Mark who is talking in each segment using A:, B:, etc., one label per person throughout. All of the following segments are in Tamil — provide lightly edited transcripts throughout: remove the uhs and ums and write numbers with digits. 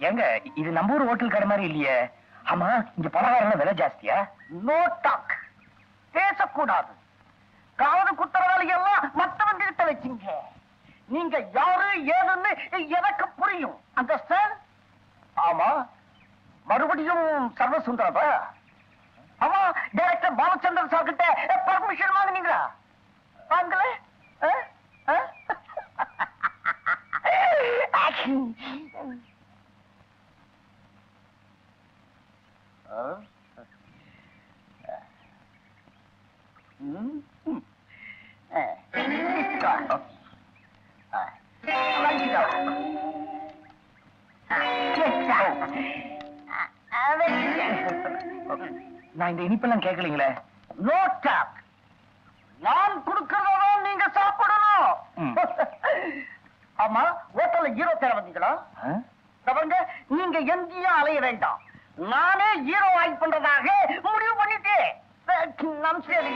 A: எங்க இது நம்ம ஊர் ஹோட்டல் கடை மாதிரி இல்லையே. ஆமா, இங்க பலகாரம் விலை ஜாஸ்தியா?
B: நோ டாக், பேசக்கூடாது. காது குத்துற வேலையெல்லாம் மத்தவங்க கிட்ட வச்சுங்க. நீங்க யாரு ஏதுன்னு எனக்கு புரியும். அண்டர்ஸ்டாண்ட்? ஆமா, மறுபடியும் சர்வசுந்தரா? ஆமா, டைரக்டர் பாலச்சந்திரன் சார் கிட்ட பர்மிஷன் வாங்குனீங்களா? வாங்கல?
A: நான் இந்த இனிப்பெல்லாம் கேட்கலீங்களே.
B: நோ டாக், நான் கொடுக்கறதான் நீங்க சாப்பிடணும். ஆமா, ஹோட்டல்ல ஹீரோ தேட வந்தீங்களா? அவங்க நீங்க எங்கேயும் அலைய வேண்டாம். நானே ஹீரோ ஆக்ட் பண்றதாக முடிவு பண்ணிட்டேன். நான் சரி.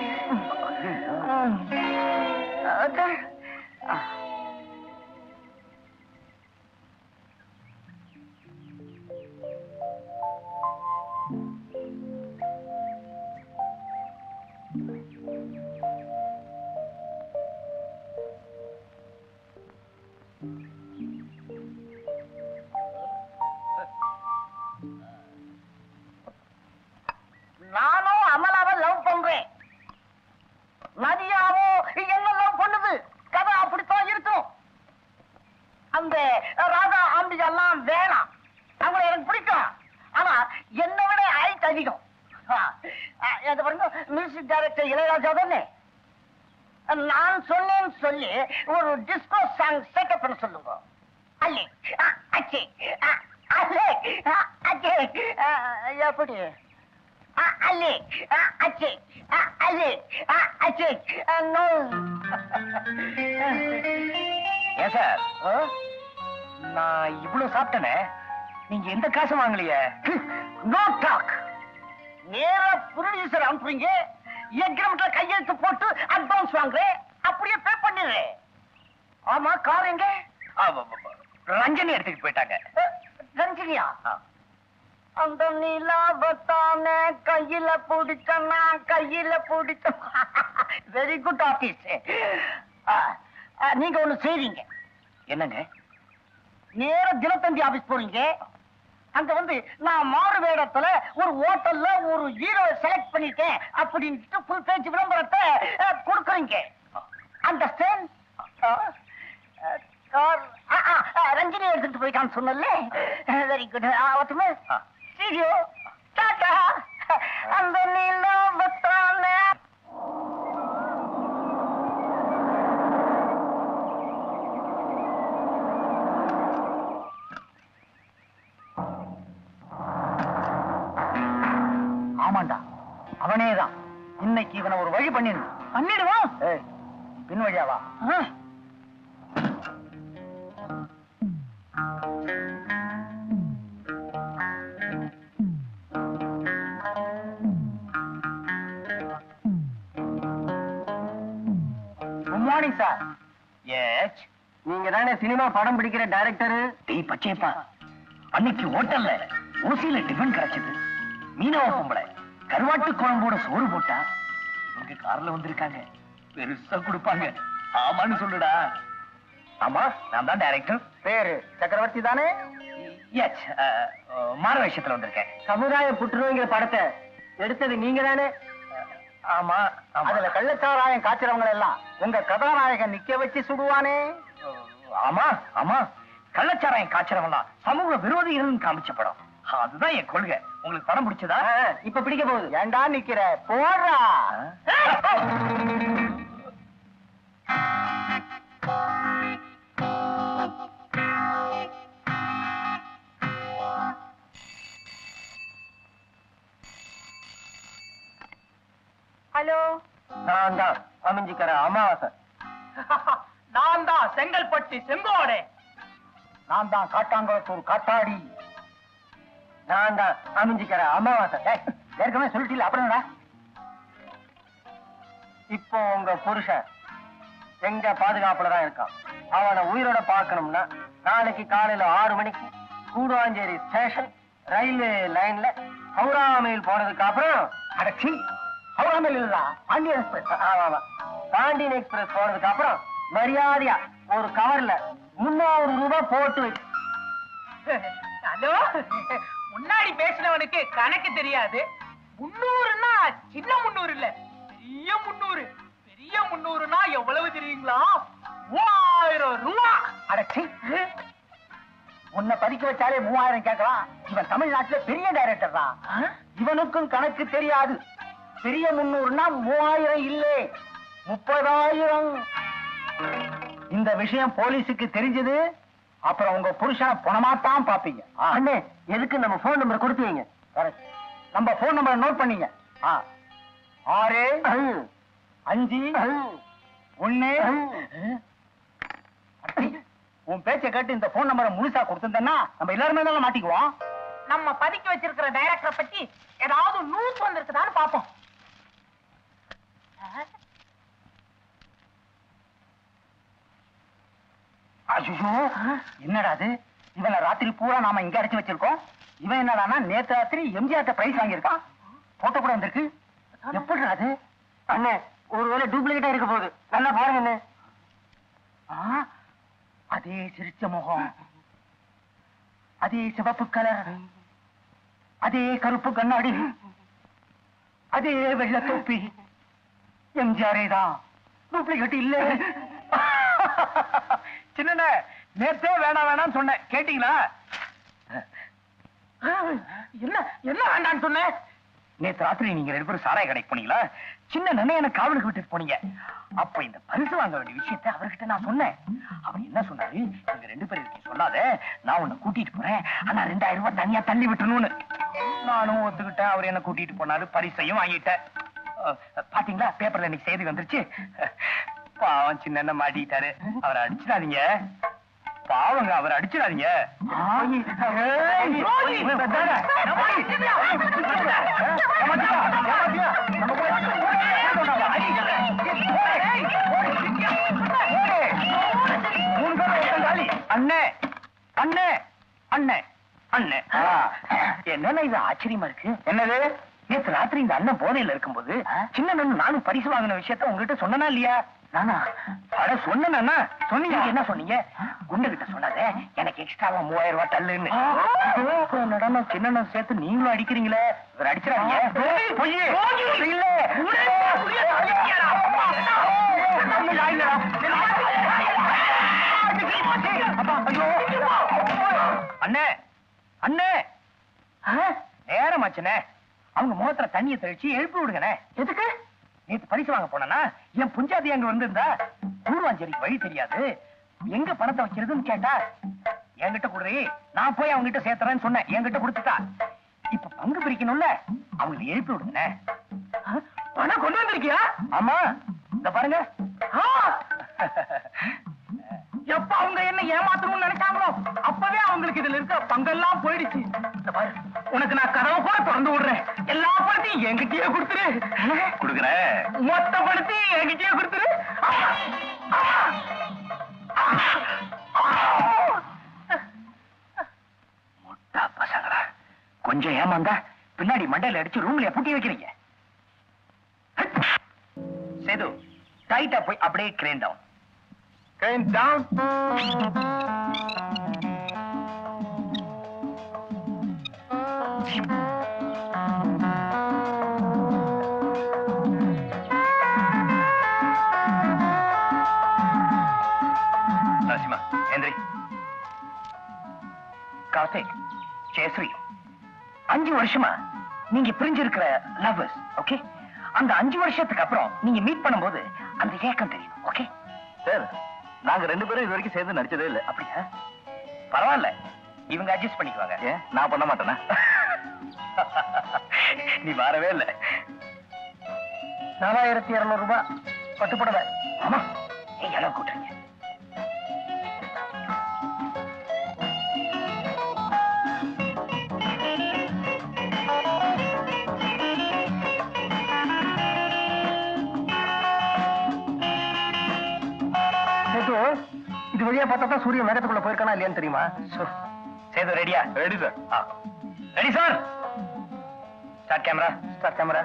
B: நானும் அமலாவை லவ் பண்றேன். நதியாவோ என்ன லவ் பண்ணுது. கதை அப்படித்தான் இருக்கும். அந்த ராதா ஆம்பிகா எல்லாம் வேணாம். அவங்களை எனக்கு பிடிக்கும். ஆனா என்னை விட ஹைட் அதிகம். மியூசிக் டைரக்டர் இளையராஜா தானே. நான் சொன்னேன்னு சொல்லி ஒரு டிஸ்கோ சாங் செட்டப் பண்ண சொல்லுங்க. அல்லே அச்சே அல்லே அச்சே எப்படி அல்லே அச்சே அல்லே அச்சே நோ.
A: ஏன் சார், நான் இவ்வளவு சாப்பிட்டேனே, நீங்க எந்த காசும் வாங்கலையே.
B: No talk. நேரா ப்ரொடியூசர் அனுப்புறீங்க, எக்ரிமெண்ட்ல கையெழுத்து போட்டு அட்வான்ஸ் வாங்குறேன், அப்படியே பே பண்ணிடுறேன். ஆமா, கார் எங்க?
A: ரஞ்சனி எடுத்துக்கிட்டு போயிட்டாங்க.
B: ரஞ்சினியா? அந்த நிலாபத்தான கையில பிடிச்சனா கையில பிடிச்ச. Very good office. நீங்க ஒண்ணு செய்வீங்க.
A: என்னங்க?
B: நேர தினத்தந்தி ஆபீஸ் போறீங்க. அங்க வந்து நான் மாறு வேடத்துல ஒரு ஹோட்டல்ல ஒரு ஹீரோவை செலக்ட் பண்ணிட்டேன் அப்படின்னு புல் பேஜ் விளம்பரத்தை கொடுக்குறீங்க. அண்டர்ஸ்டாண்ட்? ரஞ்சினி எடுத்துட்டு போயிட்டான்னு சொன்னல. Very good. ஒத்துமே சீரியோ டாடா. அந்த நிலாபத்தான
A: ஆமாண்டா, அவனேதான். இன்னைக்கு இவனை ஒரு வழி பண்ணிடுவான். பின் வழியாவா? Good morning sir. எஸ், நீங்க தானே சினிமா படம் பிடிக்கிற டைரக்டர்? டேய் பச்சையப்பா, அன்னைக்கு ஹோட்டல்ல ஊசியில டிஃபன் கிடைச்சது. மீனவ பொம்பளை கருவாட்டு குழம்போட சோறு போட்டா இவங்க கார்ல வந்திருக்காங்க. பெருசா கொடுப்பாங்க. ஆமான்னு சொல்லுடா. ஆமா, நான் தான் டைரக்டர். பேரு சக்கரவர்த்தி தானே? எஸ், மாற விஷயத்துல வந்திருக்கேன். சமுதாய புற்றுநோய்ங்கிற படத்தை எடுத்தது நீங்க தானே? ஆமா. அதுல கள்ளச்சாராயம் காய்ச்சறவங்க எல்லாம் உங்க கதாநாயகன் நிக்க வச்சு சுடுவானே? ஆமா ஆமா, கள்ளச்சாராயம் காய்ச்சறவங்க சமூக விரோதிகள் காமிச்ச படம். அதுதான் என் கொள்கை. உங்களுக்கு படம் பிடிச்சதா? இப்ப பிடிக்க போகுது. ஏண்டா நிக்கிற, போடுறா.
B: ஹலோ,
A: நான் தான் அமைஞ்சிக்கிற அமாவாசை.
B: நான் தான் செங்கல்பட்டு செங்கோடே.
A: நான் தான் காட்டாங்குளத்தூர் காட்டாடி. நான் தான் அமைஞ்சிக்கிற அமாவாசை. ஏற்கனவே சொல்லிட்டீங்க, அப்புறம் இப்போ உங்க புருஷன் எங்க பாதுகாப்புல தான் இருக்கான். அவனை உயிரோட பார்க்கணும்னா நாளைக்கு காலையில 6 மணிக்கு கூடுவாஞ்சேரி ஸ்டேஷன் ரயில்வே லைன்ல ஹவுரா மெயில் போனதுக்கு அப்புறம்
B: அடச்சி ஹவுரா மெயில் இல்ல பாண்டியன் எக்ஸ்பிரஸ்.
A: ஆமா பாண்டியன் எக்ஸ்பிரஸ் போனதுக்கு அப்புறம் மரியாதையா ஒரு கவர்ல 300 ரூபாய் போட்டு வை.
C: ஹலோ, முன்னாடி பேசினவனுக்கு கணக்கு தெரியாது. 300ன்னா சின்ன 300 இல்ல, பெரிய 300. பெரிய 300ன்னா எவ்வளவு தெரியுங்களா? 3000 ரூபா.
B: அடச்சி உன்னை படிக்க வச்சாலே 3000 கேட்கலாம். இவன் தமிழ்நாட்டுல பெரிய டைரக்டர் தான். இவனுக்கும் கணக்கு தெரியாது. பெரிய 300ன்னா 3000 இல்லே 30,000. இந்த விஷயம் போலீஸுக்கு தெரிஞ்சது அப்புறம் உங்க புருஷனை பணமாத்தான் பாப்பீங்க.
A: அண்ணே எதுக்கு நம்ம போன் நம்பரை கொடுத்தீங்க?
B: நம்ம போன் நம்பரை நோட் பண்ணீங்க. 6 5 1. உன் பேச்சை கேட்டு இந்த போன் நம்பரை முழுசா கொடுத்திருந்தேன்னா நம்ம எல்லாருமே தான் மாட்டிக்குவோம்.
C: நம்ம பதுக்கி வச்சிருக்கிற டைரக்டரை பத்தி ஏதாவது நியூஸ் வந்திருக்குதான்னு பாப்போம்.
B: ஐயோ என்னடா அது? இவனை ராத்திரி பூரா நாம இங்க அடைச்சு வச்சிருக்கோம். இவன் என்னடானா நேத்து ராத்திரி எம்ஜிஆர் பிரைஸ் வாங்கியிருக்கான். போட்டோ கூட வந்திருக்கு. எப்படி அது?
A: அண்ணே ஒருவேளை டூப்ளிகேட்டா இருக்க போகுது. நல்லா பாருங்க அண்ணே.
B: அதே சிரிச்ச முகம், அதே சிவப்பு கலர், அதே கருப்பு கண்ணாடி, அதே வெள்ள தொப்பி. எம்ஜிஆரே தான், டூப்ளிகேட் இல்ல. சின்ன நேத்தே வேணாம் வேணாம்னு சொன்னேன், கேட்டீங்களா?
C: என்ன என்ன வேண்டான்னு சொன்னேன்?
B: நேத்து ராத்திரி நீங்க 2 பேரும் சாராய கடைக்கு போனீங்களா? சின்ன நன்னையனை காவலுக்கு விட்டுட்டு போனீங்க. அப்ப இந்த பரிசு வாங்க வேண்டிய விஷயத்தை அவர்கிட்ட நான் சொன்னேன். அவர் என்ன சொன்னாரு? நீங்க 2 பேரும் இருக்கீங்க, சொல்லாத, நான் உன்னை கூட்டிட்டு போறேன், ஆனா 2000 ரூபாய் தனியா தள்ளி விட்டுணும்னு. நானும் ஒத்துக்கிட்டேன். அவர் என்ன கூட்டிட்டு போனாரு, பரிசையும் வாங்கிட்டேன். பாத்தீங்களா, பேப்பர்ல இன்னைக்கு செய்தி வந்துருச்சு. பாவம் சின்ன மாட்டிட்டாரு. அவரை அடிச்சிடாதீங்க. பாவங்க, அவரை அடிச்சிடாதீங்க. அண்ணே அண்ணே அண்ணே அண்ணே, என்னன்னா இது ஆச்சரியமா இருக்கு. என்னது? நேற்று ராத்திரி இந்த அண்ணன் போதையில இருக்கும்போது சின்ன நானும் பரிசு வாங்கின விஷயத்த உங்ககிட்ட சொன்னா இல்லையா? நானா? அட சொன்னா சொன்னீங்க. என்ன சொன்னீங்க? குண்டு கிட்ட சொன்னாதே எனக்கு எக்ஸ்ட்ராவா 3000 ரூபாய் தள்ளுன்னு. நடன சின்ன சேர்த்து நீங்களும் அடிக்கிறீங்களே, இவர் அடிச்சிடாதீங்க. இல்ல அண்ணே அண்ணே, நேரமாச்சுனே. அவங்க முகத்துல தண்ணியை தெளிச்சு எழுப்பி விடுங்கண்ணே. எதுக்கு? நேத்து பரிசு வாங்க போனா என் புஞ்சாதி அங்க வந்திருந்தா கூடுவாஞ்சேரிக்கு வழி தெரியாது, எங்க பணத்தை வச்சிருதுன்னு கேட்டா என்கிட்ட குடுறி, நான் போய் அவங்க கிட்ட சேர்த்துறேன்னு சொன்னேன். என்கிட்ட கொடுத்துட்டா. இப்ப பங்கு பிரிக்கணும்ல, அவங்களை எழுப்பி விடுங்க. பணம் கொண்டு வந்திருக்கியா? ஆமா, இந்த பாருங்க.
C: எப்ப அவங்க என்ன ஏமாத்தணும்னு நினைச்சாங்களோ அப்பவே அவங்களுக்கு இதுல இருக்க பங்கெல்லாம் போயிடுச்சு.
B: இந்த பாரு,
C: உனக்கு நான் கதவை கூட திறந்து விடுறேன். எல்லா பணத்தையும் என்கிட்டயே கொடுத்துரு.
B: கொடுக்குறேன்.
C: மொத்த பணத்தையும் என்கிட்டயே கொடுத்துரு.
B: முட்டா பசங்களா, கொஞ்சம் ஏமாந்தா பின்னாடி மண்டையில அடிச்சு ரூம்ல பூட்டி வைக்கிறீங்க. சேது, டைட்டா போய் அப்படியே crane down.
A: Crane down.
B: Narasimha, எந்திரி. கார்த்திக், ஜெயஸ்ரீ, 5 வருஷமா நீங்க பிரிஞ்சிருக்கிற லவ்வர்ஸ். ஓகே, அந்த 5 வருஷத்துக்கு அப்புறம் நீங்க மீட் பண்ணும்போது அந்த ஏக்கம் தெரியும். ஓகே
A: சார், நாங்க 2 பேரும் இது வரைக்கும் சேர்ந்து நடிச்சதே இல்ல.
B: அப்படியா? பரவாயில்ல, இவங்க அட்ஜஸ்ட் பண்ணிக்குவாங்க.
A: ஏன் நான் பண்ண மாட்டேனா?
B: நீ வரவே இல்ல.
A: 4200 ரூபாய் பட்டுப்படல.
B: ஆமா, நீங்க அளவு கூட்டுறீங்க.
A: சேது, இது வழியா பார்த்தா தான் சூரியன் மேகத்துக்குள்ள போயிருக்கானா இல்லையான்னு தெரியுமா? சேது ரெடியா?
C: Ready sir.
A: Ready sir. Start camera. Start camera.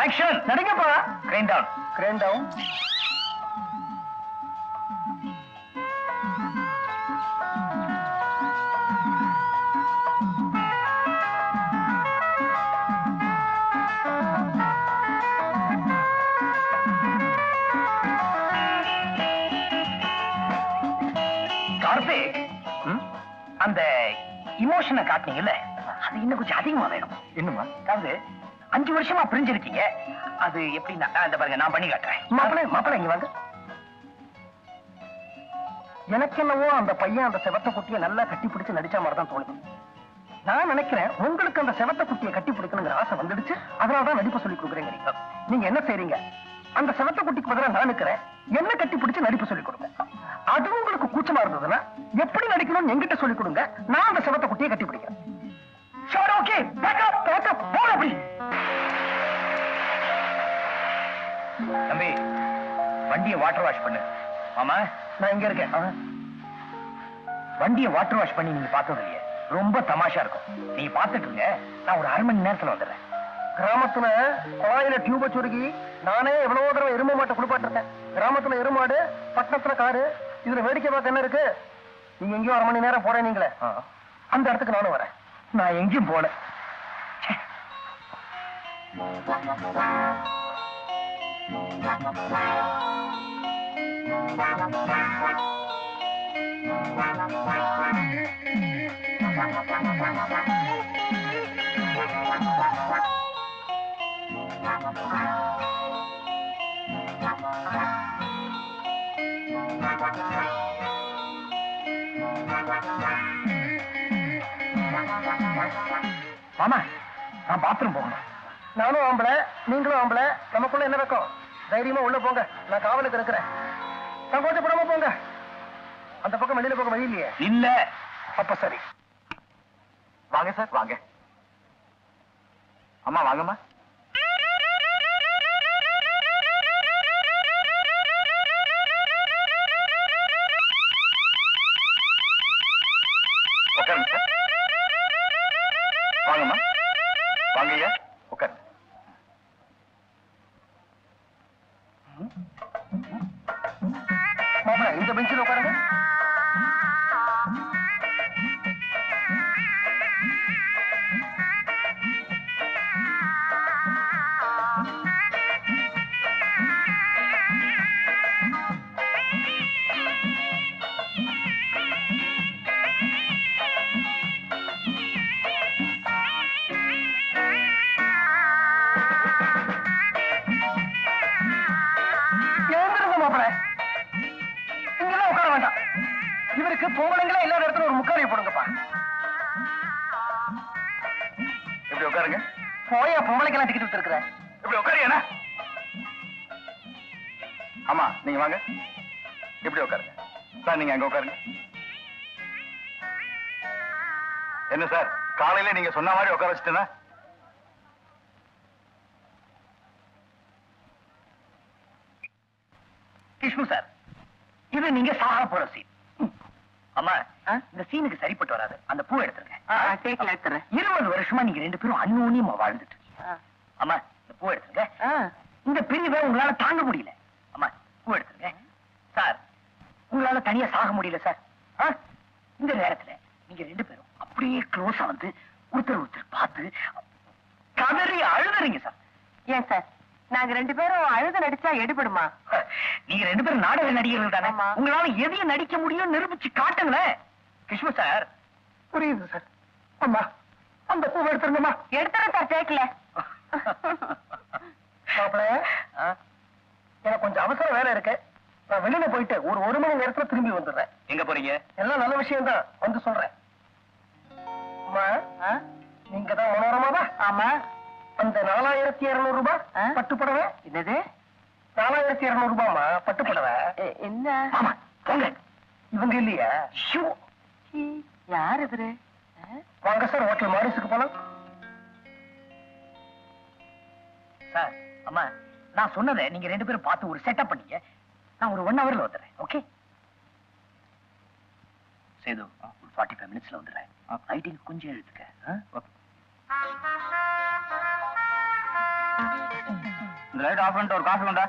A: Action. நடிங்கப்பா. Crane down. Crane down. Karthik, அந்த இமோஷனை காட்டினீங்கல்ல, அது இன்னும் கொஞ்சம் அதிகமா வேணும்.
C: இன்னுமா?
A: அதாவது 5 வருஷமா பிரிஞ்சிருக்கீங்க. அது எப்படின்னா இந்த பாருங்க, நான் பண்ணி காட்டுறேன். மாப்பிள்ளை இங்க வாங்க. எனக்கு என்னவோ அந்த பையன் அந்த செவத்த குட்டியை நல்லா கட்டி பிடிச்சு நடிச்ச மாதிரி தான் தோணுது. நான் நினைக்கிறேன் உங்களுக்கு அந்த செவத்த குட்டியை கட்டி பிடிக்கணுங்கிற ஆசை வந்துடுச்சு, அதனாலதான் நடிப்பு சொல்லி கொடுக்குறேங்க. நீங்க என்ன செய்றீங்க? அந்த செவத்த குட்டிக்கு பதிலாக நான் நிக்கிறேன், என்ன கட்டி பிடிச்சு நடிப்பு சொல்லி கொடுங்க. அது உங்களுக்கு கூச்சமா இருந்ததுன்னா எப்படி நடிக்கணும்னு என்கிட்ட சொல்லி கொடுங்க, நான் அந்த செவத்த குட்டியை கட்டி பிடிக்கிறேன். சரி, ஓகே. பேக்கப் பேக்கப் போல. அப்படி தம்பி, வண்டியை வாட்டர் வாஷ் பண்ணு. ஆமா, நான் இங்க இருக்கேன். வண்டியை வாட்டர் வாஷ் பண்ணி நீங்க பார்த்தது இல்லையே, ரொம்ப தமாஷா இருக்கும். நீங்க பார்த்துட்டு இருங்க, நான் ஒரு 1/2 மணி நேரத்துல வந்துடுறேன். கிராமத்துல குழாயில டியூப சுருகி நானே எவ்வளவோ தடவை எருமை மாட்டை குளிப்பாட்டிருக்கேன். கிராமத்துல எருமாடு, பட்டணத்துல காடு. இதுல வேடிக்கை பார்க்க என்ன இருக்கு? நீங்க எங்கேயும் 1/2 மணி நேரம் போறேன் நீங்களே, அந்த இடத்துக்கு நானும் வரேன். நான் எங்கேயும் போல. மாமா, நான் பாத்ரூம் போகணும். நானும் ஆம்பளை, நீங்களும் ஆம்பளை, நமக்குள்ள என்ன வைக்கும்? தைரியமா உள்ள போங்க, நான் காவலுக்கு இருக்கிறேன். சங்கோச்சப்படாம போங்க. அந்த பக்கம் வெளியில போக வழி இல்லையே? இல்ல. அப்ப சரி,
C: வாங்க சார், வாங்க. அம்மா வாங்கம்மா. உட்காருங்க சார். வாங்கம்மா, வாங்கய்யா, உட்காருங்க.
A: மாமா இந்த பெஞ்சில் உட்காருங்க. இவருக்கு பொங்கலங்களே இல்லாத இடத்துல ஒரு முக்காரியை போடுங்கப்பா.
C: இப்படி உட்காருங்க.
A: போயா பொங்கலைக்கெல்லாம் டிக்கெட் விட்டுருக்குற.
C: இப்படி உட்காருங்க. ஆமா, நீங்க வாங்க. இப்படி உட்காருங்க சார். நீங்க அங்க உட்காருங்க. என்ன சார், காலையில நீங்க சொன்ன மாதிரி உட்கார வச்சுட்டேன்னா?
A: கிஷ்ணு சார், இது நீங்க சாக போற சீன். அம்மா, இந்த சீனுக்கு சரிப்பட்டு வராது. அந்த பூ எடுத்துருங்க. 20 வருஷமா நீங்க 2 பேரும் அந்யோன்யமா வாழ்ந்துட்டு. அம்மா, இந்த பூ எடுத்துருங்க. இந்த பிரிவை உங்களால தாங்க முடியல. அம்மா, பூ எடுத்துருங்க. சார், உங்களால தனியா சாக முடியல சார். இந்த நேரத்துல நீங்க 2 பேரும் அப்படியே க்ளோஸா வந்து ஒருத்தர் பார்த்து கதறி அழுதுறீங்க சார்.
D: ஏன் சார், நாங்க 2 பேரும் அழுது நடிச்சா எடுபடுமா?
A: நீங்க 2 பேரும் நாடக நடிகர்கள் தானே, உங்களால எதையும் நடிக்க முடியும் நிரூபிச்சு காட்டுங்களேன். கிஷ்ணு சார். புரியுது சார். அம்மா, அந்த பூவை எடுத்துருங்கம்மா.
D: எடுத்துறேன் சார், கேட்கல.
A: மாப்பிள்ள, எனக்கு கொஞ்சம் அவசர வேலை இருக்கு. நான் வெளியில போயிட்டு ஒரு 1 மணி நேரத்துல திரும்பி வந்துடுறேன். எங்க போறீங்க? எல்லாம் நல்ல விஷயம் தான், வந்து சொல்றேன். அம்மா, நீங்க தான் மனோரமாவா?
D: ஆமா.
A: அந்த 4200 ரூபாய் பட்டு புடவை.
D: என்னது?
A: 4200 ரூபாய்மா பட்டு புடவை.
D: என்ன?
A: ஆமா, போங்க. இவங்க இல்லையா?
D: யார் இது?
A: வாங்க சார், ஹோட்டல் மாரிஸுக்கு போலாம். சார், அம்மா, நான் சொன்னதை நீங்க 2 பேரும் பார்த்து ஒரு செட்டப் பண்ணீங்க. நான் ஒரு 1 hourல வந்துடுறேன். ஓகே சேது, ஒரு 45 minutesல வந்துடுறேன். ரைட்டிங் கொஞ்சம் எழுதுக்க. இந்த லைட் ஆஃப் பண்ணிட்டு ஒரு காஃபி கொண்டா.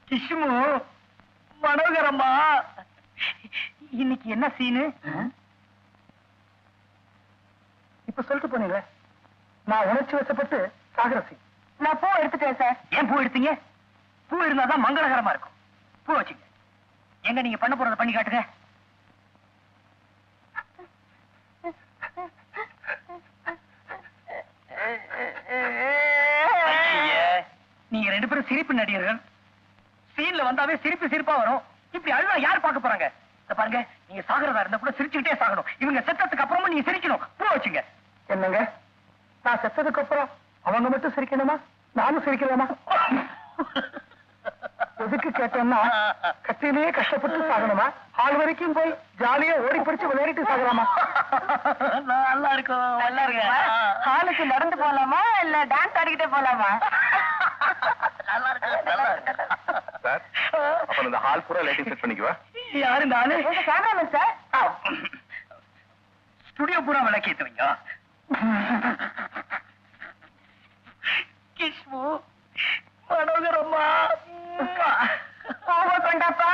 A: கிஷ்மு, மனோகரம்மா, இன்னைக்கு என்ன சீனு?
C: இப்ப சொல்லிட்டு போனீங்க, நான் உணர்ச்சி வசப்பட்டு சாகர சீன்.
D: நான் பூ எடுத்துட்டேன் சார்.
A: ஏன் பூ எடுத்தீங்க? பூ இருந்தாதான் மங்களகரமா இருக்கும். பூ வச்சுங்க. எங்க நீங்க பண்ண போறத பண்ணி காட்டுங்க. நீங்க 2 பேரும் சிரிப்பு நடிகர்கள். சீன்ல வந்தாவே சிரிப்பா வரும். இப்படி அழுதா யார் பார்க்க போறாங்க? இத பாருங்க, நீங்க சாகரதா இருந்தா கூட சிரிச்சுக்கிட்டே சாகணும். இவங்க செத்ததுக்கு அப்புறமா நீங்க சிரிக்கணும். பூ வச்சுங்க.
C: என்னங்க, நான் செத்ததுக்கு அப்புறம் அவங்க மட்டும் சிரிக்கணுமா, நானும் சிரிக்கலாமா? எதுக்கு கேட்டேன்னா, கத்திலேயே கஷ்டப்பட்டு சாகணுமா, ஹால் வரைக்கும் போய் ஜாலியா ஓடி பிடிச்சு விளையாடிட்டு சாகலாமா?
A: நல்லா இருக்கும், நல்லா இருக்கு.
D: ஹாலுக்கு நடந்து போலாமா இல்ல டான்ஸ் ஆடிக்கிட்டே போலாமா?
A: நல்லா இருக்கு, நல்லா இருக்கு.
E: சார், அப்ப இந்த ஹால் பூரா லைட்டிங் செட் பண்ணிக்குவா.
A: யாரு இந்த ஆளு?
D: உங்க கேமராமேன் சார்.
A: ஸ்டுடியோ பூரா விளக்கேத்துவீங்க. கிஷ்மு, மனோகரம்மா,
D: கொண்டாப்பா.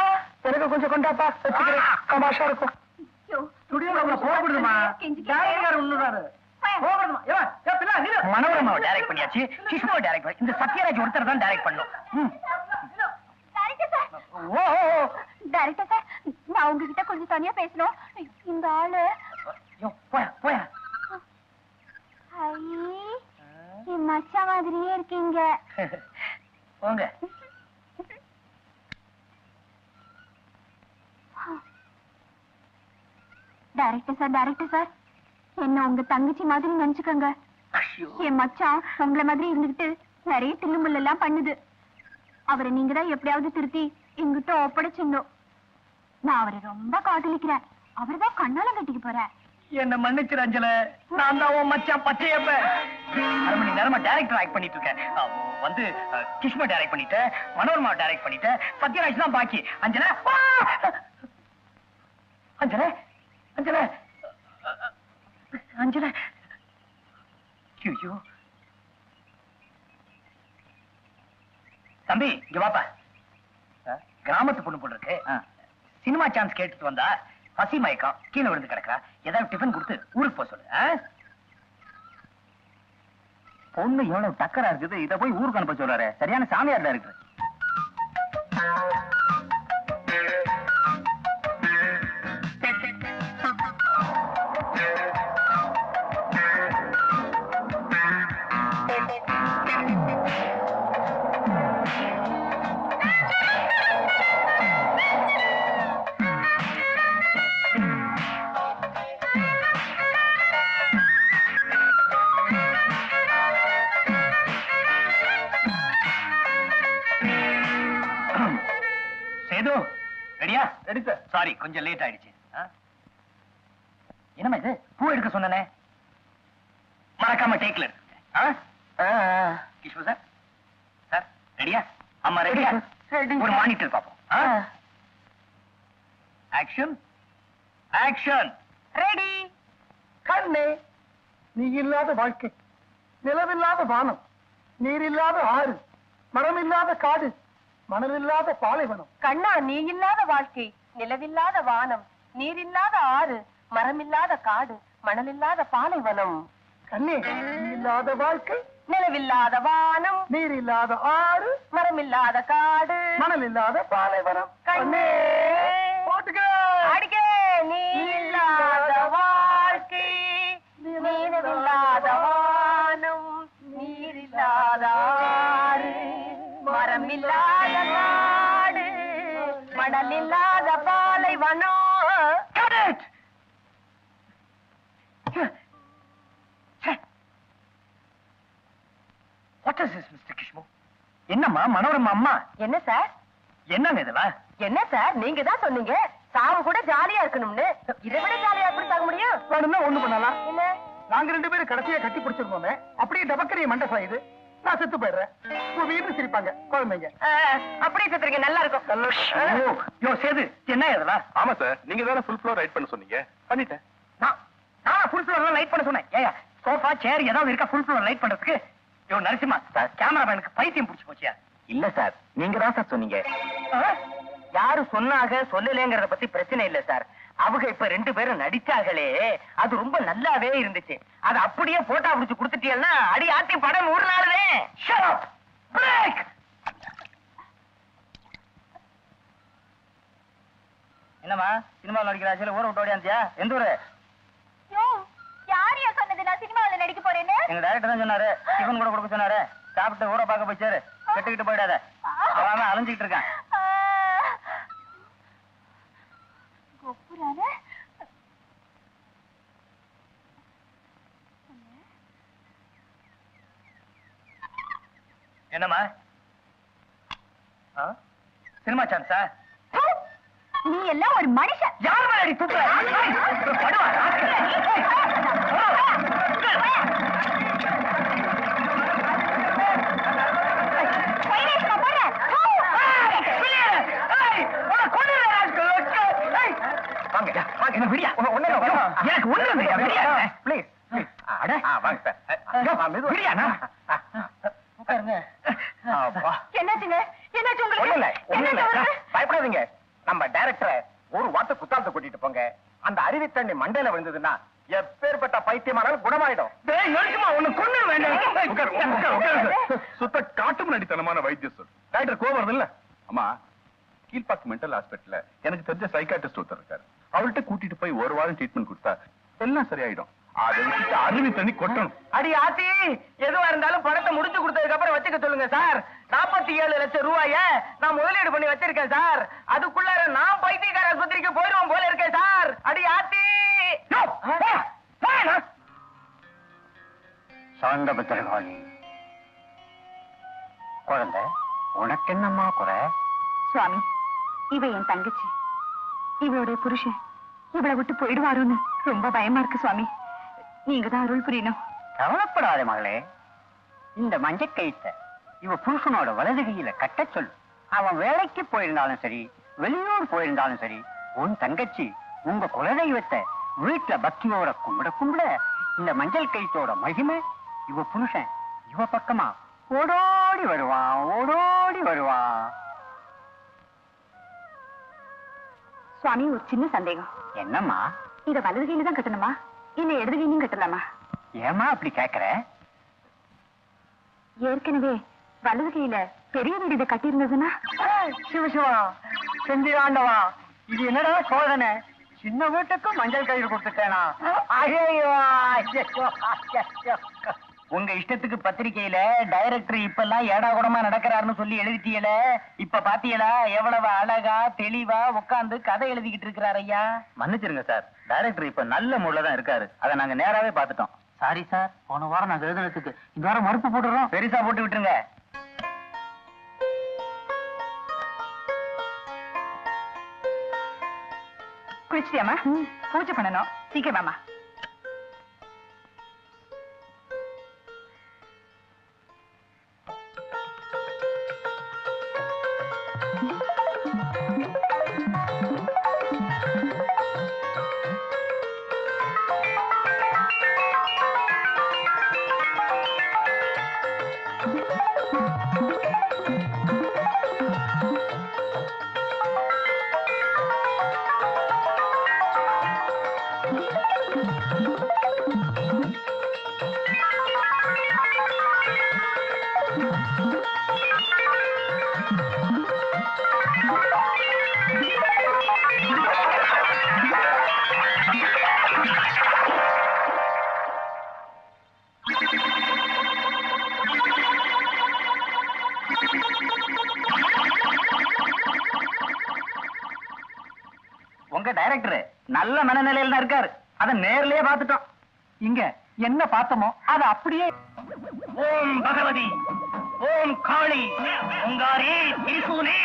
C: எனக்கு கொஞ்சம் கொண்டாப்பா, வச்சுக்கிறேன். தமாஷா இருக்கும்.
A: மனோரமாவை டைரக்ட் பண்ணியாச்சு, கிஷ்முவை டைரக்ட் பண்ணி, இந்த சத்யராஜ் ஒருத்தர் தான் டைரக்ட் பண்ணணும்.
F: டைரக்டர் சார், நான் உங்ககிட்ட கொஞ்சம் தனியா பேசணும். இந்த ஆளு
A: போயா
F: என் மச்சா மாதிரியே இருக்கீங்க.
A: போங்க.
F: டைரக்டர் சார், என்ன உங்க தங்கச்சி மாதிரி நினைச்சுக்கோங்க. என் மச்சான் உங்களை மாதிரி இருந்துகிட்டு நிறைய தில்லுமுள்ள எல்லாம் பண்ணுது. அவரை நீங்க தான் எப்படியாவது திருத்தி எங்கிட்ட ஒப்படைச்சிடணும். நான் அவரை ரொம்ப காதலிக்கிறேன். அவர் தான் கண்ணாலம் கட்டிக்க போறேன்.
A: என்ன மன்னிச்சிரு அஞ்சல, நான் தான் உன் மச்சான் பச்சையப்ப. 1/2 மணி நேரமா டைரக்டர் ஆக்ட் பண்ணிட்டு இருக்கேன். வந்து கிஷ்மா டைரக்ட் பண்ணிட்டேன், மனோரமா டைரக்ட் பண்ணிட்டேன், சத்யராஜ் தான் பாக்கி. அஞ்சல, அஞ்சல, அஞ்சல, அஞ்சல. ஐயோ தம்பி, இங்க வாப்பா. கிராமத்து பொண்ணு போல இருக்கு. சினிமா சான்ஸ் கேட்டுட்டு வந்தா பசி மயக்கம், கீழே விழுந்து கிடக்கா. ஏதாவது டிஃபன் கொடுத்து ஊருக்கு போக சொல்லு. பொண்ணு எவ்வளவு டக்கரா இருக்குது, இத போய் ஊருக்கு அனுப்ப சொல்றாரு. சரியான சாமியார்ல இருக்கு. சேது, ரெடியா? Ready sir. சாரி, கொஞ்சம் லேட் ஆயிடுச்சு. என்னமா இது, பூ எடுக்க சொன்னனே, மறக்காம டேக்ல இருக்கு. கிஷ்மு சார், சார் ரெடியா? அம்மா ரெடியா? ஒரு மானிட்டர் பாப்போம். Action, action.
D: ரெடி.
C: கண்ணே, நீ இல்லாத வாழ்க்கை, நிலவில்லாத வானம், நீரில்லாத ஆறு, மரமில்லாத காடு, மணலில்லாத பாலைவனம்.
D: கண்ணா, நீ இல்லாத வாழ்க்கை, நிலவில்லாத வானம், நீரில்லாத ஆறு, மரமில்லாத காடு, மணலில்லாத பாலைவனம்.
C: கண்ணே, நீ இல்லாத வாழ்க்கை,
D: நிலவில்லாத வானம்,
C: நீரில்லாத ஆறு,
D: மரமில்லாத காடு,
C: மணலில்லாத பாலைவனம்.
D: கண்ணே
C: போட்டுக்க.
D: அடிக்க. நீ இல்லாத வாழ்க்கை, நிலவில்லாத வானம், நீரில்லாத ஆறு, மரமில்லாத காடு, மணல் இல்லாத பாலைவனம்.
A: What is this, Mr. Kishmo? என்னம்மா மனோரமா அம்மா?
D: என்ன சார்?
A: என்னங்க இதெல்லாம்?
D: என்ன சார் நீங்க தான் சொன்னீங்க சாவு கூட ஜாலியா இருக்கணும்னு. இதை விட ஜாலியா எப்படி சாக முடியும்?
C: வேணும்னா ஒண்ணு பண்ணலாம்.
D: என்ன?
C: நாங்க 2 பேரும் கடைசியா கட்டி பிடிச்சிருக்கோமே, அப்படியே டபக்கரிய மண்டை சாயுது, நான் செத்து போயிடுறேன். உங்க வீட்டு சிரிப்பாங்க குழந்தைங்க.
D: அப்படியே செத்துறீங்க, நல்லா இருக்கும்.
A: யோ சேது, என்ன இதெல்லாம்?
E: ஆமா சார், நீங்க தானே ஃபுல் ஃப்ளோர் ரைட் பண்ண சொன்னீங்க. பண்ணிட்டேன்.
A: நான் ஃபுல் ஃப்ளோர் லைட் பண்ண சொன்னேன். ஏயா சோஃபா சேர் ஏதாவது இருக்கா ஃபுல் ஃப்ளோர் லைட் பண்றதுக்கு? யோ நரசிம்மா, கேமராமேனுக்கு பைத்தியம் பிடிச்சு போச்சியா?
B: இல்ல சார், நீங்க தான் சார் சொன்னீங்க. யாரு சொன்னாக சொல்லலங்கிறத பத்தி பிரச்சனை இல்ல சார். அவங்க இப்ப 2 பேரும் நடிச்சாங்களே, அது ரொம்ப நல்லாவே இருந்துச்சு. அது அப்படியே போட்டோ பிடிச்சு கொடுத்துட்டீங்கன்னா அடி ஆட்டி படம் 1 நாள்லே.
A: Shut up! Break!
B: என்னமா சினிமாவில் நடிக்கிற ஆசையில ஊரை விட்டு ஓடியாந்தியா? எந்த ஊரு?
F: யாரையா சொன்னது நான் சினிமாவில் நடிக்க போறேன்னு?
B: எங்க டைரக்டர் தான் சொன்னாரு, டிஃபன் கூட கொடுக்க சொன்னாரு. சாப்பிட்டு ஊரை பார்க்க போய் சேரு, கெட்டுக்கிட்டு போயிடாத. அவன் அலைஞ்சிக்கிட்டு இருக்கான்.
A: என்னம்மா சினிமா சான்ஸா?
F: நீ எல்லாம் ஒரு மனுஷன்.
A: யார் மேலடி தூக்குற? படுவா எனக்கு ஒண்ணு பிளீஸ்.
F: என்னாச்சுங்க? என்னாச்சு உங்களுக்கு?
B: பயப்படாதீங்க. நம்ம டைரக்டரை ஒரு வார்த்தை குத்தாலத்தை கூட்டிட்டு போங்க. அந்த அருவி தண்ணி மண்டையில விழுந்ததுன்னா எப்பேற்பட்ட பைத்தியமானாலும் குணமாயிடும்.
E: சுத்த காட்டு முன்னாடித்தனமான வைத்தியம் சார். டாக்டர் கோவம் இல்ல. அம்மா, கீழ்பாக்கு மென்டல் ஹாஸ்பிட்டல்ல எனக்கு தெரிஞ்ச சைக்காட்ரிஸ்ட் ஒருத்தர் இருக்காரு. அவர்கிட்ட கூட்டிட்டு போய் 1 வாரம் ட்ரீட்மெண்ட் கொடுத்தா எல்லாம் சரியாயிடும். அதை விட்டுட்டு அருவி தண்ணி கொட்டணும்.
B: அடி ஆத்தி, எதுவா இருந்தாலும் பணத்தை முடிச்சு கொடுத்ததுக்கு அப்புறம் வச்சுக்க சொல்லுங்க சார். 47 லட்சம் ரூபாய நான் முதலீடு பண்ணி வச்சிருக்கேன் சார். அதுக்குள்ளார நான் பைத்தியக்கார ஆஸ்பத்திரிக்கு போயிடுவோம் போல இருக்கேன் சார். அடி ஆத்தி.
A: சாந்தபத்திரகாளி குழந்தை, உனக்கு என்னம்மா குறை?
F: சுவாமி, இவ என் தங்கச்சி. இவளுடைய புருஷன் இவளை விட்டு போயிடுவாரோன்னு ரொம்ப பயமா இருக்கு சுவாமி. நீங்க தான் அருள் புரியணும்.
A: கவலைப்படாத மகளே. இந்த மஞ்சள் கயித்தை இவ புருஷனோட வலது கையில கட்ட சொல்லு. அவன் வேலைக்கு போயிருந்தாலும் சரி, வெளியூர் போயிருந்தாலும் சரி, உன் தங்கச்சி உங்க குலதெய்வத்தை வீட்டுல பக்தியோட கும்பிட கும்பிட இந்த மஞ்சள் கயித்தோட மகிமை இவ புருஷன் இவ பக்கமா ஓடோடி வருவான், ஓடோடி வருவான்.
F: சுவாமி, ஒரு சின்ன சந்தேகம்.
A: என்னம்மா?
F: இத வலது கையில தான் கட்டணுமா இல்ல இடது கையிலும் கட்டலாமா?
A: ஏமா அப்படி கேக்குற?
F: ஏற்கனவே வலது கையில பெரிய வீடு இதை கட்டி இருந்ததுன்னா?
A: சிவசிவா, செந்திராண்டவா, இது என்னடா சோதனை? சின்ன வீட்டுக்கும் மஞ்சள் கயிறு கொடுத்துட்டேனா? ஐயோ, உங்க இஷ்டத்துக்கு பத்திரிகையில டைரக்டர் இப்பெல்லாம் ஏடா கூடமா நடக்கிறாருன்னு சொல்லி எழுதிட்டீல. இப்ப பாத்தீங்களா எவ்வளவு அழகா தெளிவா உட்கார்ந்து கதை எழுதிக்கிட்டு இருக்கிறார் ஐயா.
B: மன்னிச்சிருங்க சார், டைரக்டர் இப்ப நல்ல மூட்ல தான் இருக்காரு. அதை நாங்க நேராவே பாத்துட்டோம்.
A: சாரி சார், போன வாரம் நாங்க எழுதுனதுக்கு இந்த வாரம் மறுப்பு போட்டுறோம்.
B: பெருசா போட்டு விட்டுருங்க.
F: குளிச்சிட்டியாமா? பூஜை பண்ணணும், சீக்கிரமாமா.
A: உங்க டைரக்டர் நல்ல மனநிலையில தான் இருக்காரு. அத நேர்லயே பார்த்துட்டோம். இங்க என்ன பார்த்தோமோ அத அப்படியே. ஓம் பகவதி, ஓம் காளி, உங்காரி, திரிசூலி.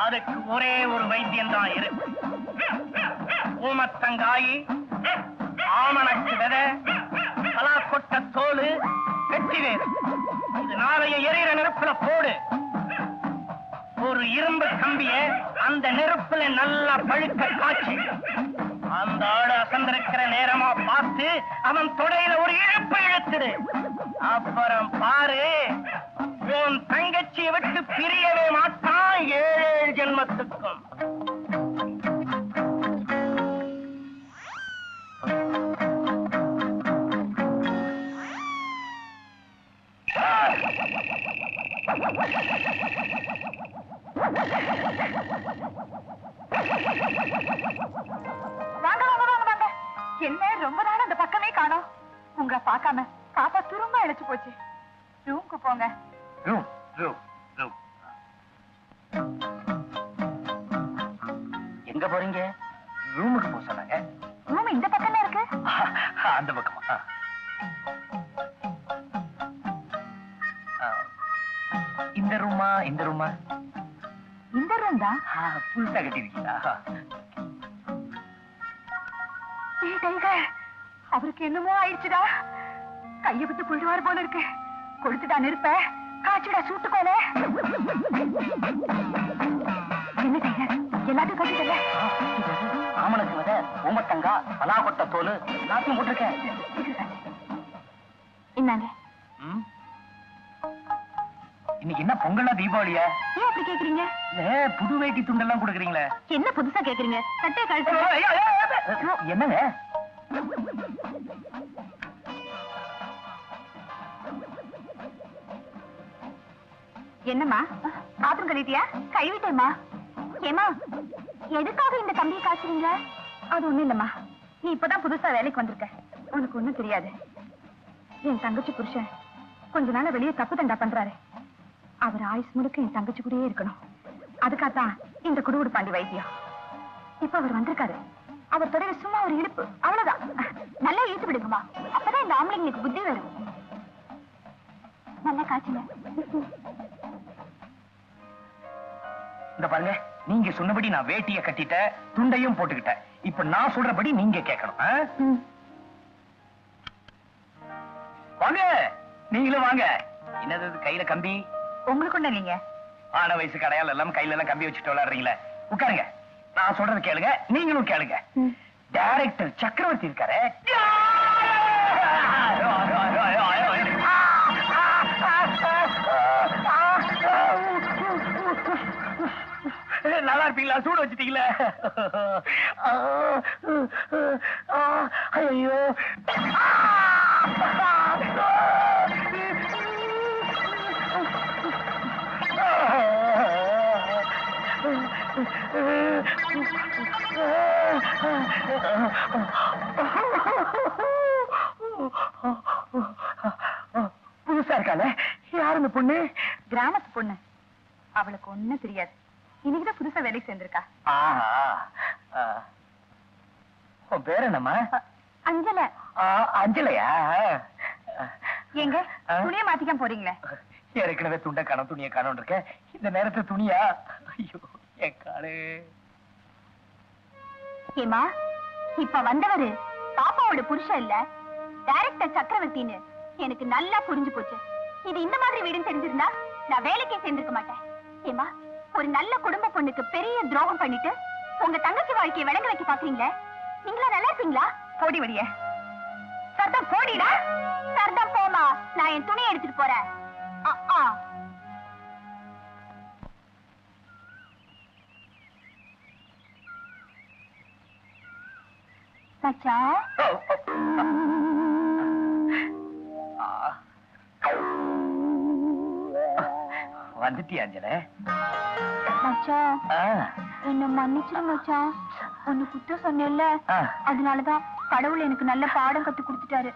A: அதுக்கு ஒரே ஒரு வைத்தியம் தான் இருக்கு. ஊமத்தங்காயி, ஆமணக்கு விதை, பலாக்கொட்ட தோல், வெட்டி வேறு. இது நாளைய எரியிற நெருப்புல போடு. ஒரு இரும்பு கம்பிய அந்த நெருப்புல நல்லா பழுக்க காய்ச்சி அந்த ஆடு அசந்திருக்கிற நேரமா பார்த்து அவன் தொடையில ஒரு இழுப்பு இழுத்துடு. அப்புறம் பாரு, உன் தங்கச்சியை விட்டு பிரியவே மாட்டான் 7 ஜென்மத்துக்கும்.
F: என்ன ரொம்ப நாள் அந்த பக்கமே காணோம். உங்களை பார்க்காம பாப்பா துரும்ப இழைச்சு போச்சு. ரூம்க்கு போங்க.
A: Room room room. எங்க போறீங்க? ரூமுக்கு போக சொன்னாங்க.
F: ரூம் இந்த பக்கமே இருக்கு.
A: அந்த பக்கமா? இந்த ரூமா? இந்த ரூமா?
F: இந்த ரூம் தான்.
A: புதுசா கட்டிருக்கீங்களா?
F: அவருக்கு என்னமோ ஆயிடுச்சுடா. கைய விட்டு புள்ளுவாரு போல இருக்கு. கொடுத்துட்டா நெருப்ப காய்ச்சிடா சூட்டுக்கோல. என்ன டைகர், எல்லாத்தையும் கட்டிட்டல?
A: ஆமணக்கு விதை, ஊமத்தங்கா, பலாக்கொட்ட தோல் எல்லாத்தையும் போட்டிருக்கேன்.
F: என்னங்க
A: இன்னைக்கு என்ன பொங்கலா தீபாவளியா?
F: ஏன் அப்படி கேக்குறீங்க?
A: இல்ல புது வேட்டி துண்டெல்லாம் கொடுக்குறீங்களே.
F: என்ன புதுசா கேக்குறீங்க? கட்டே கழுத்து.
A: என்னங்க
F: என்னம்மா பாத்திரம் கழிட்டியா? கழுவிட்டேம்மா. ஏமா எதுக்காக இந்த கம்பியை காய்ச்சுறீங்க? அது ஒண்ணும் இல்லம்மா, நீ இப்பதான் புதுசா வேலைக்கு வந்திருக்க, உனக்கு ஒண்ணும் தெரியாது. என் தங்கச்சி புருஷன் கொஞ்ச நாள வெளியே தப்பு தண்டா பண்றாரு. அவர் ஆயுஸ் முழுக்க என் தங்கச்சி கூடயே இருக்கணும். அதுக்காகத்தான் இந்த குடுகுடு பாண்டி வைத்தியம். இப்ப அவர் வந்திருக்காரு. அவர் தொடர சும்மா ஒரு இடுப்பு, அவ்வளவுதான். நல்லா இழுத்து விடுங்கம்மா, அப்பதான் இந்த ஆம்பளைங்களுக்கு புத்தி வரும். நல்லா காய்ச்சுங்க.
A: இந்த பாருங்க, நீங்க சொன்னபடி நான் வேட்டிய கட்டிட்டேன், துண்டையும் போட்டுக்கிட்டேன். இப்ப நான் சொல்றபடி நீங்க கேட்கணும். வாங்க, நீங்களும் வாங்க. என்னது கையில கம்பி?
F: உங்களுக்கு ஒண்ணு நீங்க
A: ஆன வயசு கடையால் எல்லாம் கையில எல்லாம் கம்பி வச்சுட்டு விளையாடுறீங்களே. உட்காருங்க, நான் சொல்றது கேளுங்க, நீங்களும் கேளுங்க. டைரக்டர் சக்கரவர்த்தி இருக்காரு. நல்லா இருப்பீங்களா? சூடு வச்சுட்டீங்களா? ஐயோ, புதுசா இருக்கால? யாரு இந்த பொண்ணு?
F: கிராமத்து பொண்ணு, அவளுக்கு ஒண்ணும் தெரியாது. இன்னைக்குதான் புதுசா வேலைக்கு சேர்ந்திருக்கா.
A: உன் பேர் என்னம்மா?
F: அஞ்சல.
A: அஞ்சலையா?
F: எங்க துணிய மாத்திக்காம போறீங்களே?
A: ஏற்கனவே துண்டை காணோம், துணியை காணோம் இருக்க. இந்த நேரத்து துணியா? ஐயோ என் காலே.
F: ஏமா, இப்ப வந்தவரு பாப்பாவோட புருஷன் இல்ல, டைரக்டர் சக்கரவர்த்தின்னு எனக்கு நல்லா புரிஞ்சு போச்சு. இது இந்த மாதிரி வீடுன்னு தெரிஞ்சிருந்தா நான் வேலைக்கே சேர்ந்திருக்க மாட்டேன். ஏமா, ஒரு நல்ல குடும்ப பொண்ணுக்கு பெரிய துரோகம் பண்ணிட்டு உங்க தங்கச்சி வாழ்க்கையை விளங்க வைக்க பாக்குறீங்களே, நீங்களா நல்லா இருப்பீங்களா? போடி வடிய. சர்தம் போடிடா. சர்தம் போமா, நான் என் துணியை எடுத்துட்டு போறேன். மச்சா,
A: வந்துட்டியா அஞ்சல?
F: மச்சான் என்ன மன்னிச்சிரு மச்சான். ஒன்னு குத்த சொன்னேல்ல, அதனாலதான் கடவுள் எனக்கு நல்ல பாடம் கத்து கொடுத்துட்டாரு.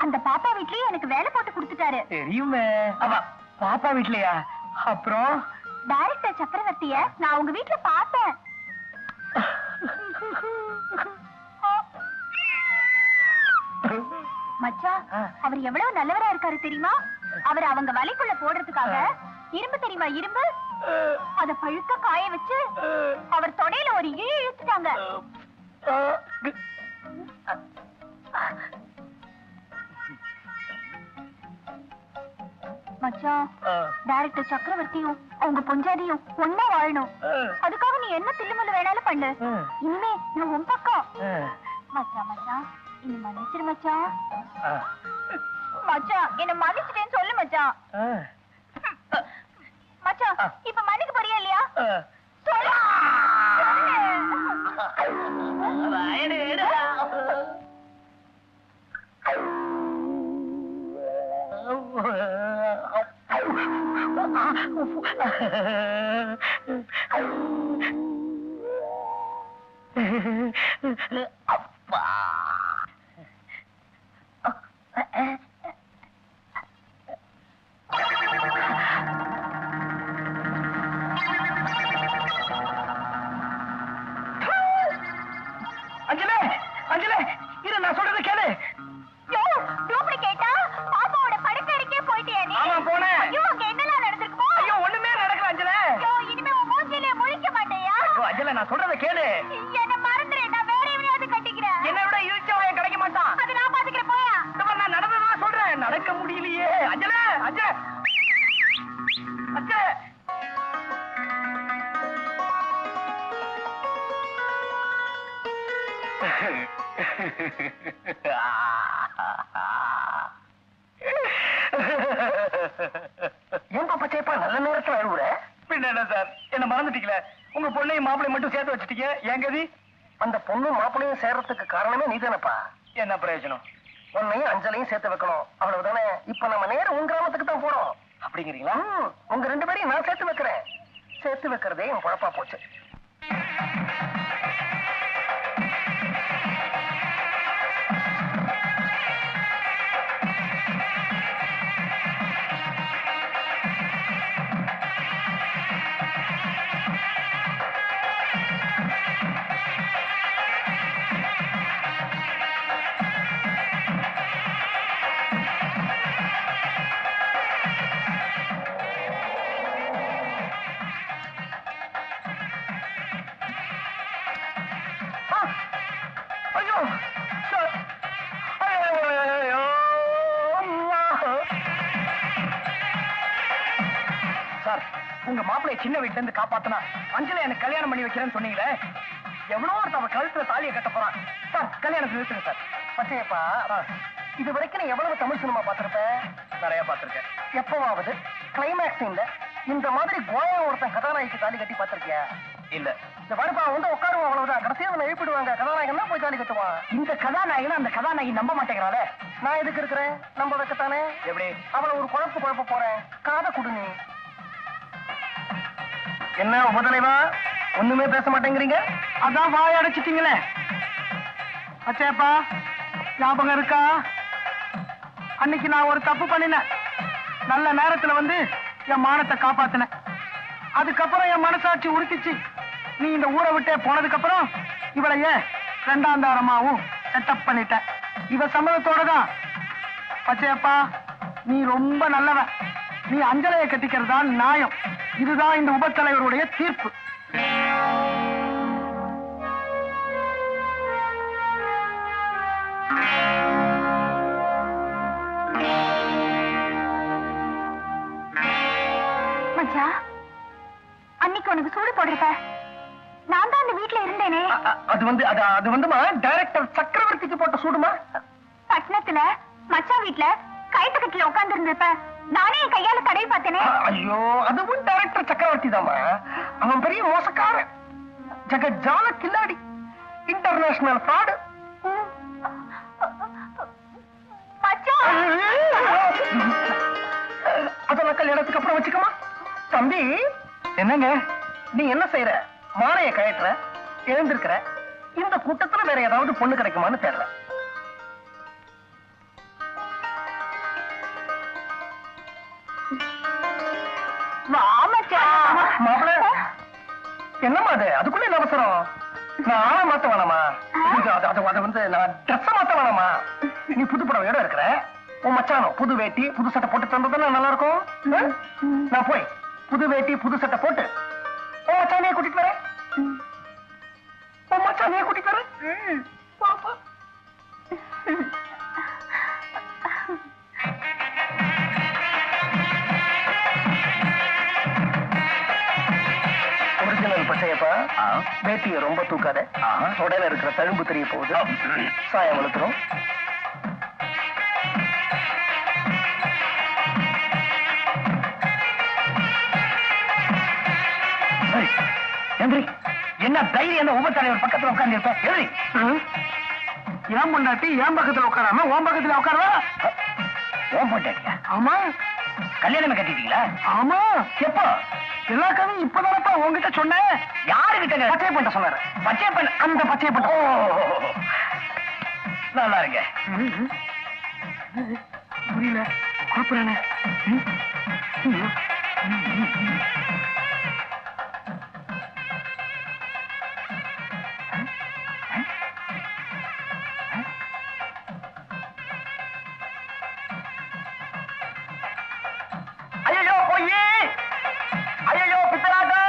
F: அந்த பாப்பா வீட்லயே எனக்கு வேலை போட்டு கொடுத்துட்டாரு.
A: தெரியுமே. பாப்பா வீட்லயா? அப்புறம்
F: டைரக்டர் சக்கரவர்த்திய நான் உங்க வீட்டுல பார்த்தேன். மச்சான் அவர் எவ்வளவு நல்லவரா இருக்காரு தெரியுமா? அவர் அவங்க வலைக்குள்ள போடுறதுக்காக இரும்பு தெரியுமா, இரும்பு அத பழுக்க காய வச்சு அவர் தொடையில ஒரு இழு இழுத்துட்டாங்க. மச்சான், டைரக்டர் சக்கரவர்த்தியும் அவங்க பொஞ்சாதியும் ஒன்னா வாழணும். அதுக்காக நீ என்ன தில்லுமுள்ளு வேணாலும் பண்ணு. இனிமே நான் உன் பக்கம். மச்சான் மச்சான் என்ன மன்னிச்சிரு மச்சான். மச்சான் என்ன மன்னிச்சிட்டேன்னு சொல்லு மச்சான். மச்சான் இப்ப மன்னிக்க போறியா இல்லையா? சொல்லு.
B: அப்பா அஞ்சலே அஞ்சலே இரு, நான் சொல்றது கேளு.
F: டூப்ளிகேட்டா பாப்பாவோட படுக்கறைக்கே போயிட்டியா நீ?
B: ஆமா போனேன்.
F: ஐயோ அங்க என்னலாம் நடந்துருக்குமோ?
B: ஐயோ ஒண்ணுமே நடக்கல அஞ்சலே.
F: ஐயோ இனிமே உன் மூஞ்சிலே முழிக்க மாட்டேயா?
B: ஐயோ அஞ்சலே நான் சொல்றத கேளு.
F: என்ன மறந்துரு, நான் வேற எவனையாவது கட்டிக்கிறேன்.
B: என்னை விட இழுச்சவன் கிடைக்க மாட்டான்.
F: அது நான் பாத்துக்கிறேன் போயா.
B: நான் நடந்ததான் சொல்றேன், நடக்க முடியலையே. அஞ்சலே அஞ்சலே அஞ்சலே
C: ஏன் பாப்பா சேப்பா நல்ல நேரத்துல அழுவுற?
B: பின்ன என்ன சார், என்ன மறந்துட்டீங்களே? உங்க பொண்ணையும் மாப்பிளையும் மட்டும் சேர்த்து வச்சுட்டீங்க, ஏன் கதி?
C: அந்த பொண்ணும் மாப்பிளையும் சேர்றதுக்கு காரணமே நீதானப்பா.
B: என்ன பிரயோஜனம்?
C: உன்னையும் அஞ்சலையும் சேர்த்து வைக்கணும், அவ்வளவுதானே. இப்ப நம்ம நேரம் உங்க கிராமத்துக்கு தான் போறோம்.
B: அப்படிங்கிறீங்களா?
C: உங்க 2 பேரையும் நான் சேர்த்து வைக்கிறேன். சேர்த்து வைக்கிறதே என் பொழப்பா போச்சு.
B: ஐயோ சார், ஐயோ சார், உங்க மாப்பிளைய சின்ன வீட்டுல இருந்து காப்பாத்தினா அஞ்சலை எனக்கு கல்யாணம் பண்ணி வைக்கிறேன்னு சொன்னீங்களே, எவ்வளோ ஒருத்தவ கழுத்துல தாலியை கட்ட போறான் சார். கல்யாணம் நிறுத்துங்க சார்.
C: பச்சையப்பா, இது வரைக்கும் நீ எவ்வளவு தமிழ் சினிமா பார்த்திருப்ப?
B: நிறைய பார்த்திருக்கேன்.
C: எப்பவாவது கிளைமேக்ஸ் சீன்ல இந்த மாதிரி கோயா ஒருத்தன் கதாநாயகிக்கு தாலி கட்டி பார்த்திருக்கியா?
B: இல்ல.
C: இந்த பாருப்பா வந்து உட்காருவோம், அவ்வளவுதான். கடைசியா அவனை எழுப்பிடுவாங்க, கதாநாயகன் தான் போய் தாலி கட்டுவான்.
B: இந்த கதாநாயகன் அந்த கதாநாயகி நம்ப மாட்டேங்கிறாளே.
C: நான் எதுக்கு இருக்கிறேன்? நம்ப வைக்கத்தானே.
B: எப்படி?
C: அவளை ஒரு குழப்ப போறேன். காதை குடு நீ. என்ன உபதலைவா, ஒண்ணுமே பேச மாட்டேங்கிறீங்க?
B: அதான் வாய் அடைச்சிட்டீங்களே. அச்சேப்பா, ஞாபகம் இருக்கா? அன்னைக்கு நான் ஒரு தப்பு பண்ணினேன். நல்ல நேரத்துல வந்து என் மானத்தை காப்பாத்தினேன். அதுக்கப்புறம் என் மனசாட்சி உறுத்திச்சு. நீ இந்த ஊரை விட்டே போனதுக்கு அப்புறம் இவளையே 2ஆம் தாரமாவும் செட்டப் பண்ணிட்ட. இவ சம்மதத்தோட தான். பச்சையப்பா, நீ ரொம்ப நல்லவன். நீ அஞ்சலையை கட்டிக்கிறது தான் நியாயம். இதுதான் இந்த உபத்தலைவருடைய தீர்ப்பு.
F: மச்சான், அன்னைக்கு உனக்கு சூடு போடுறப்ப நான் தான் அந்த வீட்டுல இருந்தேனே.
C: அது வந்துமா டைரக்டர் சக்கரவர்த்திக்கு போட்ட சூடுமா?
F: பட்டணத்துல மச்சான் வீட்டுல கைத்துக்கட்டுல உட்கார்ந்து இருந்தப்ப நானே என் கையால தடவி பார்த்தேனே.
C: ஐயோ, அதுவும் டைரக்டர் சக்கரவர்த்தி தாமா. அவன் பெரிய மோசக்காரன், ஜகஜால கில்லாடி, இன்டர்நேஷனல் ஃப்ராடு.
F: மச்சான்,
C: அதெல்லாம் கல்யாணத்துக்கு அப்புறம் வச்சுக்கமா. தம்பி, என்னங்க நீ என்ன செய்யற? மாலையை கயற்ற, எழுந்திருக்கிற. இந்த கூட்டத்துல வேற ஏதாவது பொண்ணு கிடைக்குமான்னு தெரியல. மாப்பிள, என்னம்மா அது? அதுக்குள்ள என்ன அவசரம்? நான் ஆளை மாத்த வேணாமா? அதை வந்து நான் ட்ரெஸ் மாத்த வேணாமா? நீ புது புடவையோட இருக்கிற, உன் மச்சானோ புது வேட்டி புது சட்டை போட்டு தந்ததுன்னா நல்லா இருக்கும். நான் போய் புது வேட்டி புது சட்டை போட்டு உன் மச்சானையே கூட்டிட்டு வரேன். உன் மச்சானையே கூட்டிட்டு வரேன். பாப்பா. ஒரிஜினல் பச்சையப்பா, வேட்டியை ரொம்ப தூக்காத. உடல இருக்கிற தழும்பு தெரிய போகுது, சாயம் வளர்த்துரும்.
A: என்ன தைரியம் என்ன உபத்தலைவர் பக்கத்துல உட்கார்ந்து இருப்பேன்? எழுதி
C: ஏன் பொண்டாட்டி ஏன் பக்கத்துல உட்காராம உன் பக்கத்துல உட்காரவா?
A: ஓம் போட்டாட்டியா?
C: ஆமா.
A: கல்யாணமே கட்டிட்டீங்களா?
C: ஆமா.
A: எப்போ?
C: எல்லா கதையும் இப்பதானப்பா உங்ககிட்ட சொன்னேன்.
A: யாருகிட்ட?
C: பச்சை பண்ண சொன்னாரு.
A: பச்சை பண்ண?
C: அந்த பச்சை பண்ண.
A: நல்லா இருங்க.
C: புரியல. குழப்பறானே.
A: ஐயோ போய், ஐயோ பித்தராட்டா.